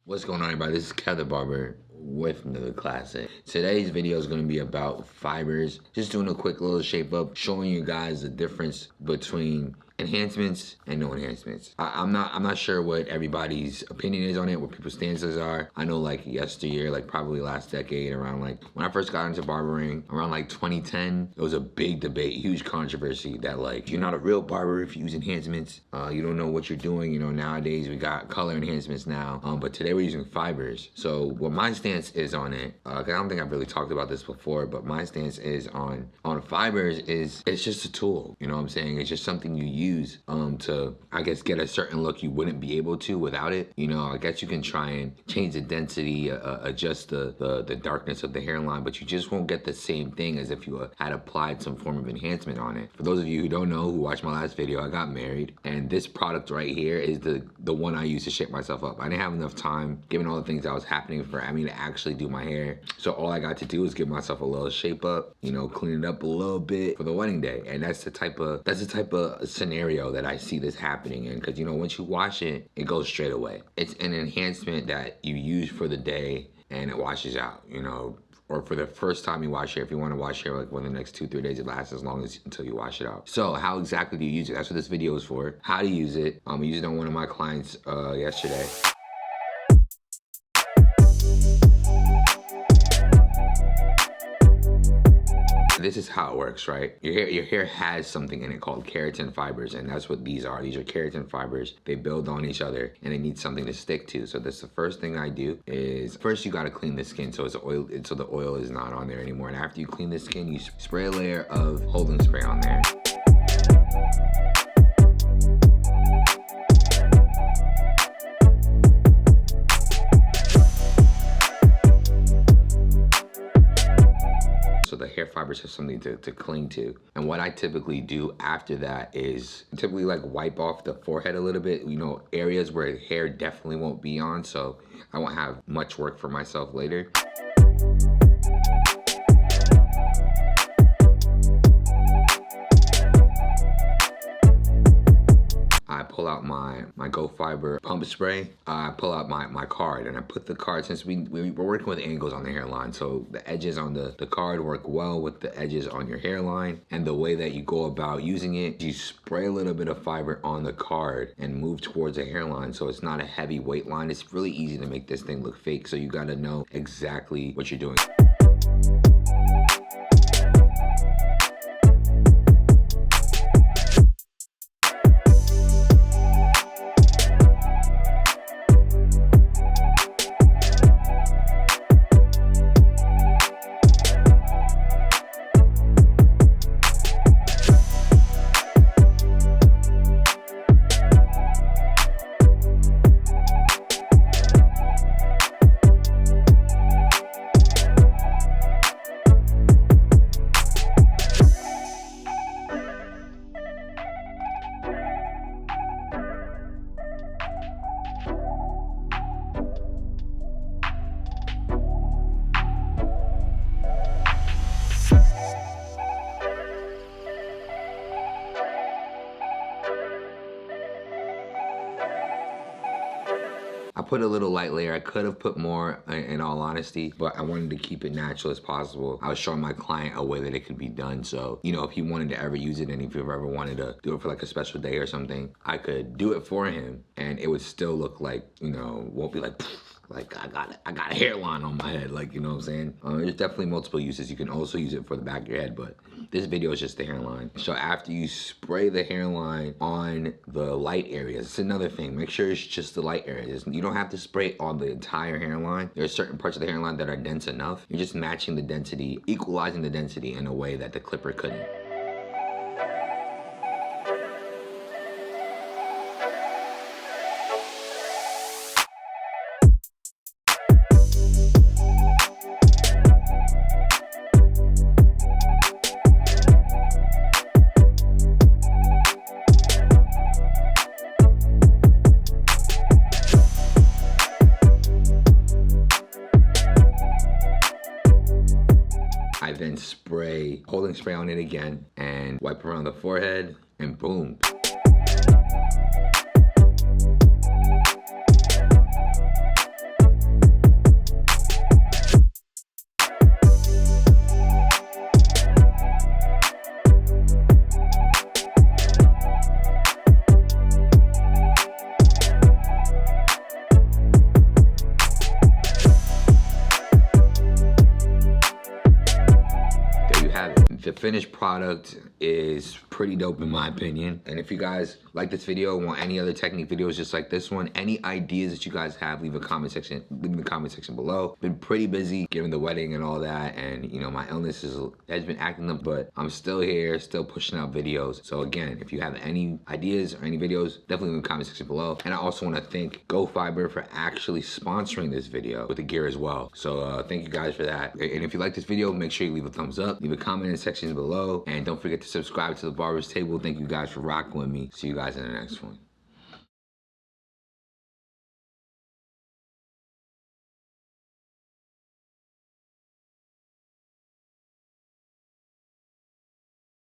What's going on, everybody? This is the Barber with another classic. Today's video is going to be about fibers. Just doing a quick little shape up, showing you guys the difference between enhancements and no enhancements. I'm not sure what everybody's opinion is on it, what people's stances are. I know like yesteryear, like probably last decade, around like when I first got into barbering, around like 2010, it was a big debate, huge controversy that like, you're not a real barber if you use enhancements. You don't know what you're doing. You know, nowadays we got color enhancements now, but today we're using fibers. So what my stance is on it, 'cause I don't think I've really talked about this before, but my stance is on fibers is it's just a tool. You know what I'm saying? It's just something you use to, I guess, get a certain look you wouldn't be able to without it. You know, I guess you can try and change the density, adjust the darkness of the hairline, but you just won't get the same thing as if you had applied some form of enhancement on it. For those of you who don't know, who watched my last video, I got married, and this product right here is the one I use to shape myself up. I didn't have enough time, given all the things that was happening for me to actually do my hair. So all I got to do is give myself a little shape up, you know, clean it up a little bit for the wedding day. And that's the type of scenario that I see this happening in, because you know, once you wash it, it goes straight away. It's an enhancement that you use for the day and it washes out, you know, or for the first time you wash hair. If you want to wash hair like within the next 2-3 days, it lasts as long as until you wash it out. So how exactly do you use it? That's what this video is for. How to use it. I used it on one of my clients yesterday. This is how it works, right? Your hair has something in it called keratin fibers, and that's what these are. These are keratin fibers. They build on each other, and they need something to stick to. So that's the first thing I do is, first you gotta clean the skin so so the oil is not on there anymore. And after you clean the skin, you spray a layer of holding spray on there. So the hair fibers have something to cling to. And what I typically do after that is typically like wipe off the forehead a little bit, you know, areas where hair definitely won't be on, so I won't have much work for myself later. I pull out my Go Fyber pump spray. I pull out my card, and I put the card, since we're working with angles on the hairline, so the edges on the card work well with the edges on your hairline. And the way that you go about using it, you spray a little bit of fiber on the card and move towards the hairline, so it's not a heavy weight line. It's really easy to make this thing look fake, so you gotta know exactly what you're doing. I put a little light layer. I could have put more, in all honesty, but I wanted to keep it natural as possible. I was showing my client a way that it could be done. So, you know, if he wanted to ever use it, and if he ever wanted to do it for like a special day or something, I could do it for him, and it would still look like, you know, won't be like, like I got a hairline on my head, like, you know what I'm saying? There's definitely multiple uses. You can also use it for the back of your head, but this video is just the hairline. So after you spray the hairline on the light areas, it's another thing. Make sure it's just the light areas. You don't have to spray on the entire hairline. There are certain parts of the hairline that are dense enough. You're just matching the density, equalizing the density in a way that the clipper couldn't. I then spray, holding spray on it again, and wipe around the forehead, and boom. The finished product is pretty dope in my opinion. And if you guys like this video and want any other technique videos just like this one, any ideas that you guys have, leave in the comment section below. Been pretty busy given the wedding and all that, and you know, my illness has been acting up, but I'm still here, still pushing out videos. So again, if you have any ideas or any videos, definitely leave in the comment section below. And I also want to thank Fyber for actually sponsoring this video with the gear as well. So thank you guys for that. And if you like this video, make sure you leave a thumbs up, leave a comment in the sections below, and don't forget to subscribe to the Barber's Table. Thank you guys for rocking with me. See you guys in the next one.